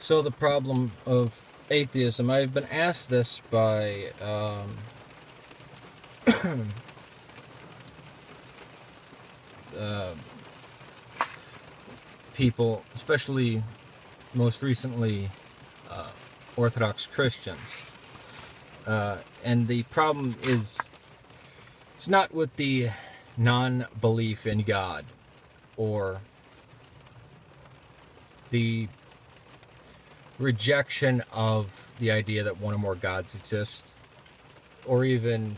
So the problem of atheism, I've been asked this by uh, people, especially most recently Orthodox Christians. And the problem is, it's not with the non-belief in God or the rejection of the idea that one or more gods exist, or even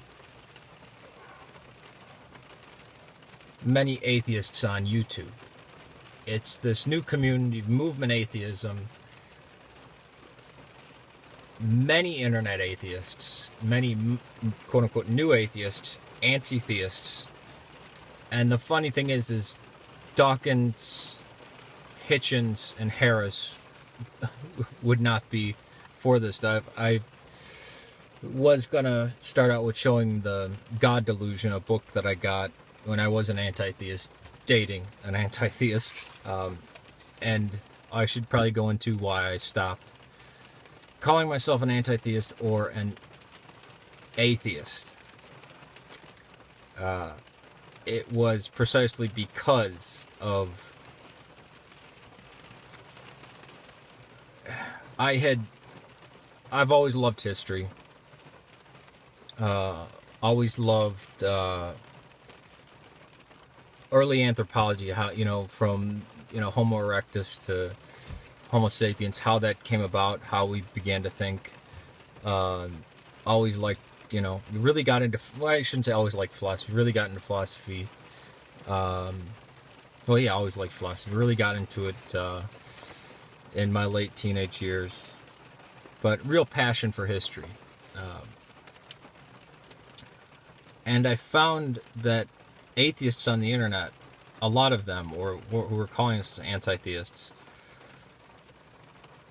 many atheists on YouTube. It's this new community, movement atheism. Many internet atheists, many quote-unquote new atheists, anti-theists. And the funny thing is Dawkins, Hitchens, and Harris would not be for this stuff. I was going to start out with showing the God Delusion, a book that I got when I was an anti-theist, dating an anti-theist. And I should probably go into why I stopped calling myself an anti-theist or an atheist. It was precisely because of I've always loved history. Always loved early anthropology, how, from, Homo erectus to Homo sapiens, how that came about, how we began to think. Always liked, really got into, well, I shouldn't say always liked philosophy, really got into philosophy. Always liked philosophy, really got into it in my late teenage years. But real passion for history. And I found that atheists on the internet, a lot of them, or who were calling us anti-theists,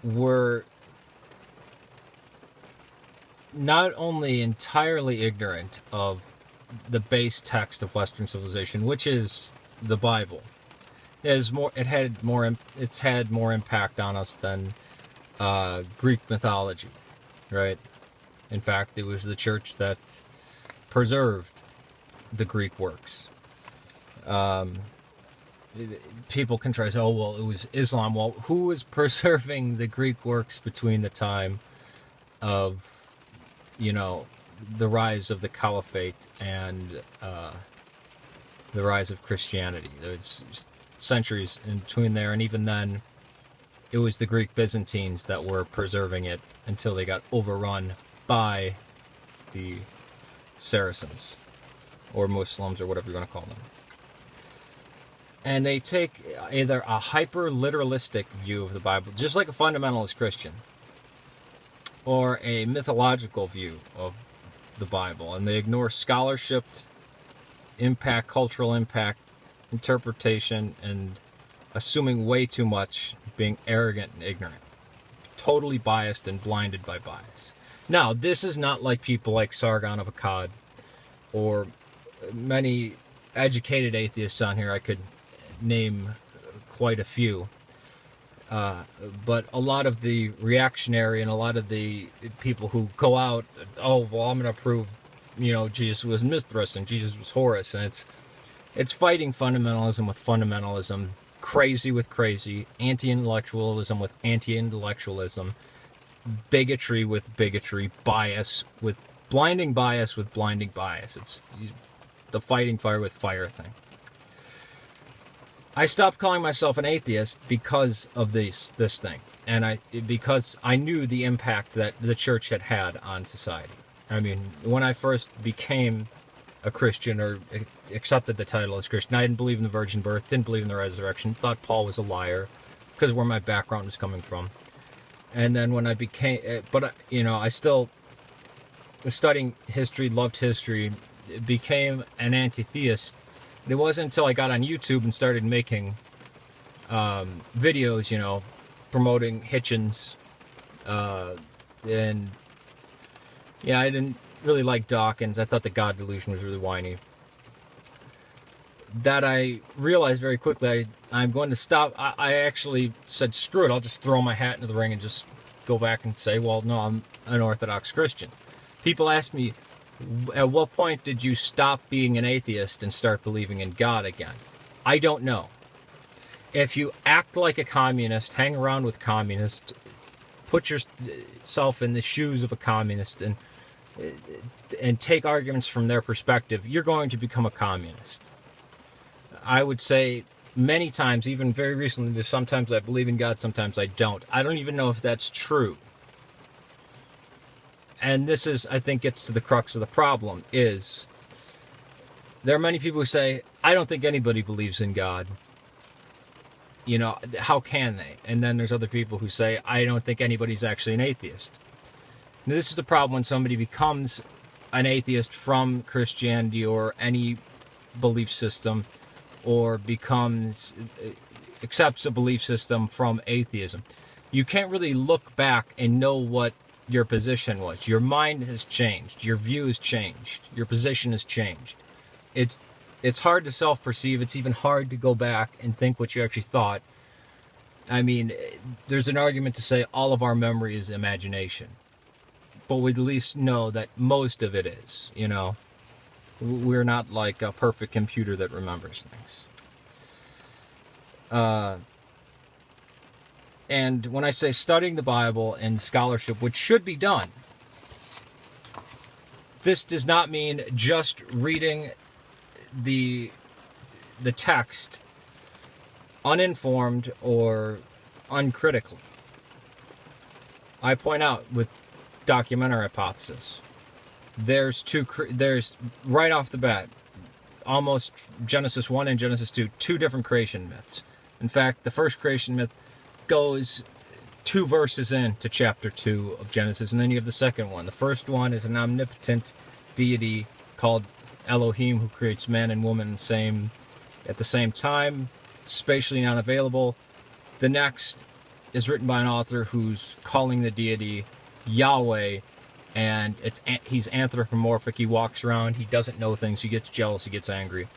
were not only entirely ignorant of the base text of Western civilization, which is the Bible. It's had more impact on us than Greek mythology, right? In fact, it was the church that preserved the Greek works. People can try to say, oh, well, it was Islam. Well, who was preserving the Greek works between the time of, the rise of the Caliphate and the rise of Christianity? There's centuries in between there, and even then, it was the Greek Byzantines that were preserving it until they got overrun by the Saracens, or Muslims, or whatever you want to call them. And they take either a hyper-literalistic view of the Bible, just like a fundamentalist Christian, or a mythological view of the Bible, and they ignore scholarship, impact, cultural impact, interpretation, and assuming way too much, being arrogant and ignorant, totally biased and blinded by bias. Now, this is not like people like Sargon of Akkad, or many educated atheists on here. I could name quite a few. But a lot of the reactionary and a lot of the people who go out, oh, well, I'm going to prove, Jesus was Mithras and Jesus was Horus. And it's fighting fundamentalism with fundamentalism, crazy with crazy, anti-intellectualism with anti-intellectualism, bigotry with bigotry, bias with blinding bias with blinding bias. It's the fighting fire with fire thing. I stopped calling myself an atheist because of this thing, and because I knew the impact that the church had on society. I mean, when I first became a Christian, or accepted the title as Christian, I didn't believe in the virgin birth, didn't believe in the resurrection, thought Paul was a liar, because of where my background was coming from. And then when I became, I still was studying history, loved history, became an anti-theist. It wasn't until I got on YouTube and started making videos, promoting Hitchens, and I didn't really like Dawkins. I thought the God Delusion was really whiny. that I realized very quickly I'm going to stop. I actually said, screw it, I'll just throw my hat into the ring and just go back and say, well, no, I'm an Orthodox Christian. People ask me, at what point did you stop being an atheist and start believing in God again? I don't know. If you act like a communist, hang around with communists, put yourself in the shoes of a communist and take arguments from their perspective, you're going to become a communist. I would say many times, even very recently, sometimes I believe in God, sometimes I don't. I don't even know if that's true. And this is, I think, gets to the crux of the problem, is there are many people who say, I don't think anybody believes in God. You know, how can they? And then there's other people who say, I don't think anybody's actually an atheist. Now, this is the problem when somebody becomes an atheist from Christianity or any belief system, or accepts a belief system from atheism. You can't really look back and know what your position was. Your mind has changed. Your view has changed. Your position has changed. It's hard to self-perceive. It's even hard to go back and think what you actually thought. I mean, there's an argument to say all of our memory is imagination. But we at least know that most of it is, you know. We're not like a perfect computer that remembers things. And when I say studying the Bible and scholarship, which should be done, this does not mean just reading the text uninformed or uncritically. I point out with documentary hypothesis, there's right off the bat, almost Genesis 1 and Genesis 2, two different creation myths. In fact, the first creation myth goes 2 verses into chapter 2 of Genesis, and then you have the second one. The first one is an omnipotent deity called Elohim, who creates man and woman at the same time, spatially not available. The next is written by an author who's calling the deity Yahweh, and he's anthropomorphic. He walks around, he doesn't know things, he gets jealous, he gets angry.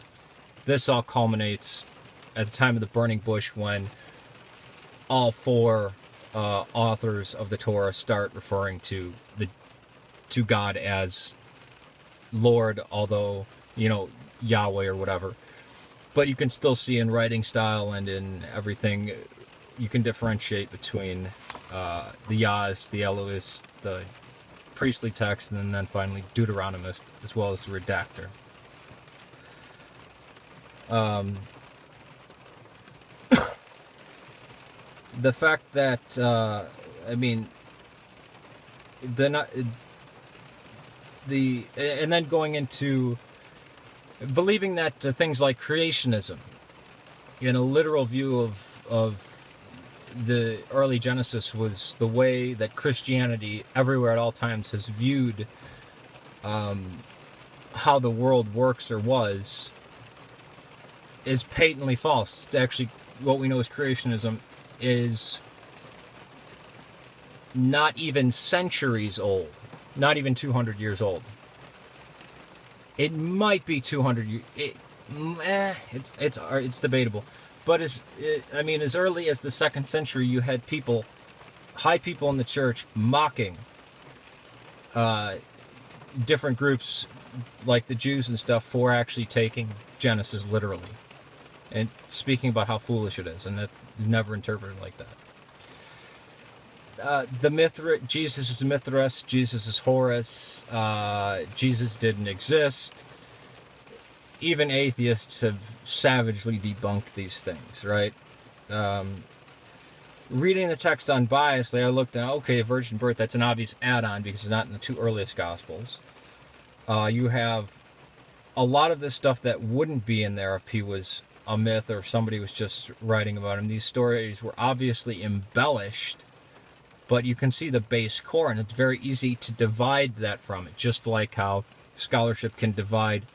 This all culminates at the time of the burning bush, when all 4 authors of the Torah start referring to God as Lord, although, you know, Yahweh or whatever. But you can still see in writing style and in everything, you can differentiate between the Yahs, the Elohist, the priestly text, and then finally Deuteronomist, as well as the redactor. The fact that, I mean, and then going into believing that things like creationism, in a literal view of the early Genesis, was the way that Christianity everywhere at all times has viewed how the world works or was, is patently false. Actually, what we know as creationism is not even centuries old, not even 200 years old. It might be 200 years. It's debatable. But as early as the 2nd century, you had high people in the church mocking different groups like the Jews and stuff for actually taking Genesis literally and speaking about how foolish it is, and that never interpreted like that. Jesus is Mithras, Jesus is Horus, Jesus didn't exist. Even atheists have savagely debunked these things, right? Reading the text unbiasedly, I looked at, okay, virgin birth, that's an obvious add-on because it's not in the 2 earliest Gospels. You have a lot of this stuff that wouldn't be in there if he was a myth or if somebody was just writing about him. These stories were obviously embellished, but you can see the base core, and it's very easy to divide that from it, just like how scholarship can divide.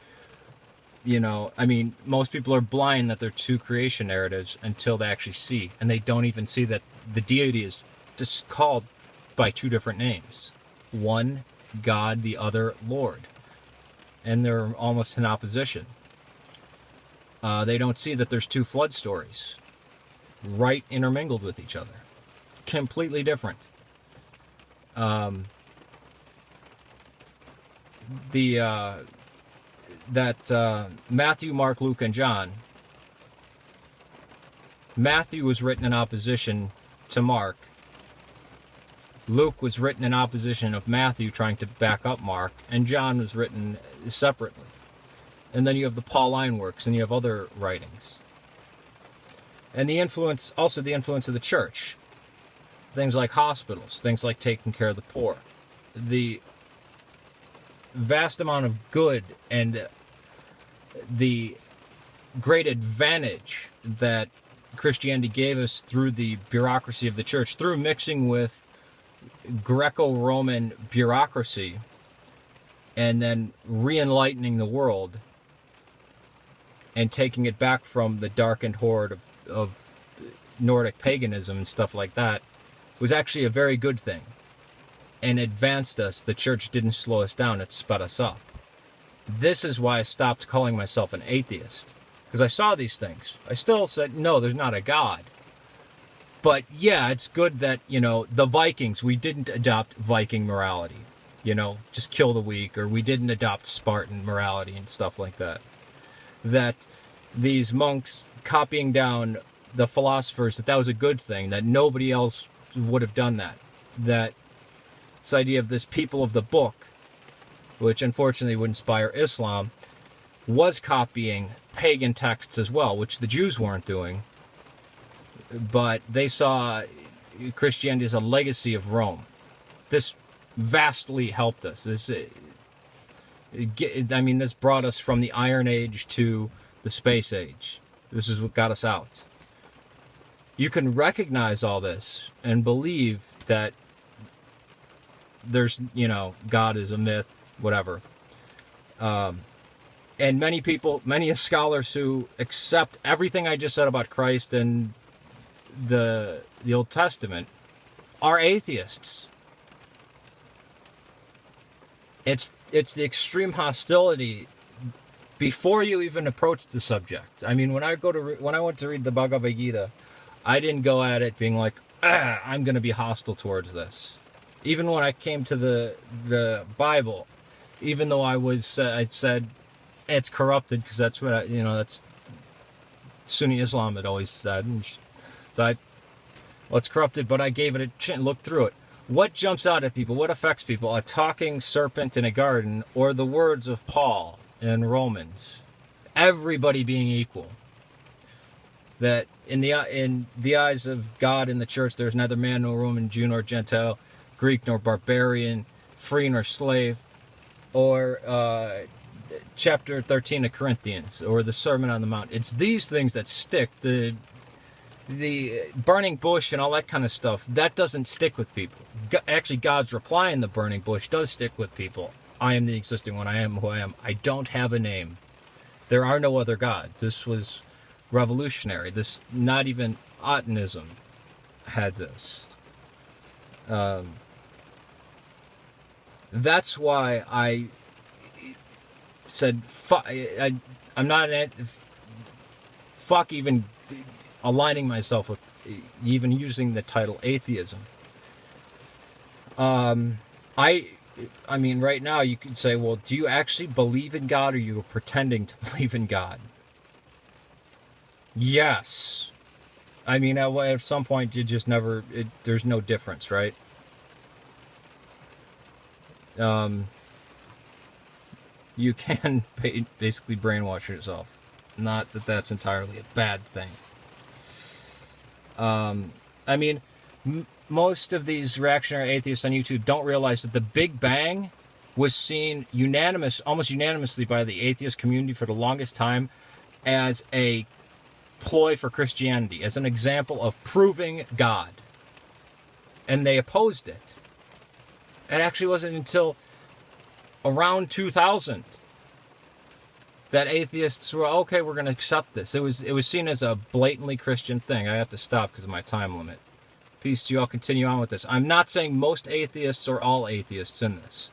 You know, I mean, most people are blind that there are 2 creation narratives until they actually see, and they don't even see that the deity is just called by 2 different names. One, God, the other, Lord. And they're almost in opposition. They don't see that there's two flood stories right intermingled with each other. Completely different. Matthew, Mark, Luke, and John. Matthew was written in opposition to Mark. Luke was written in opposition of Matthew, trying to back up Mark, and John was written separately. And then you have the Pauline works, and you have other writings. And the influence of the church. Things like hospitals, things like taking care of the poor. The vast amount of good and the great advantage that Christianity gave us through the bureaucracy of the church, through mixing with Greco-Roman bureaucracy and then re-enlightening the world and taking it back from the darkened horde of Nordic paganism and stuff like that, was actually a very good thing and advanced us. The church didn't slow us down, it sped us up. This is why I stopped calling myself an atheist, because I saw these things. I still said, no, there's not a God. But yeah, it's good that, the Vikings, we didn't adopt Viking morality, just kill the weak, or we didn't adopt Spartan morality and stuff like that. That these monks copying down the philosophers, that was a good thing, that nobody else would have done that. That this idea of this people of the book, which unfortunately would inspire Islam, was copying pagan texts as well, which the Jews weren't doing. But they saw Christianity as a legacy of Rome. This vastly helped us. This brought us from the Iron Age to the Space Age. This is what got us out. You can recognize all this and believe that there's, God is a myth, whatever. And many scholars who accept everything I just said about Christ and the Old Testament are atheists. It's the extreme hostility before you even approach the subject. I mean, when I went to read the Bhagavad Gita, I didn't go at it being like, I'm going to be hostile towards this. Even when I came to the Bible, even though I said it's corrupted, because that's what that's Sunni Islam had always said. And it's corrupted, but I gave it a chance, looked through it. What jumps out at people? What affects people? A talking serpent in a garden, or the words of Paul in Romans? Everybody being equal. That in the eyes of God in the church, there's neither man nor woman, Jew nor Gentile, Greek nor barbarian, free nor slave, or chapter 13 of Corinthians, or the Sermon on the Mount. It's these things that stick. The burning bush and all that kind of stuff, that doesn't stick with people. Actually, God's reply in the burning bush does stick with people. I am the existing one. I am who I am. I don't have a name. There are no other gods. This was revolutionary. This, not even Atheism had this. That's why I said, I'm not fuck even aligning myself with even using the title atheism. I mean, right now you could say, well, do you actually believe in God, or are you pretending to believe in God? Yes. I mean, at some point you just never, there's no difference, right? You can basically brainwash yourself. Not that that's entirely a bad thing. I mean, most of these reactionary atheists on YouTube don't realize that the Big Bang was seen almost unanimously by the atheist community for the longest time as a ploy for Christianity, as an example of proving God. And they opposed it. It actually wasn't until around 2000 that atheists were, okay, we're going to accept this. It was seen as a blatantly Christian thing. I have to stop because of my time limit. Peace to you. I'll continue on with this. I'm not saying most atheists or all atheists in this.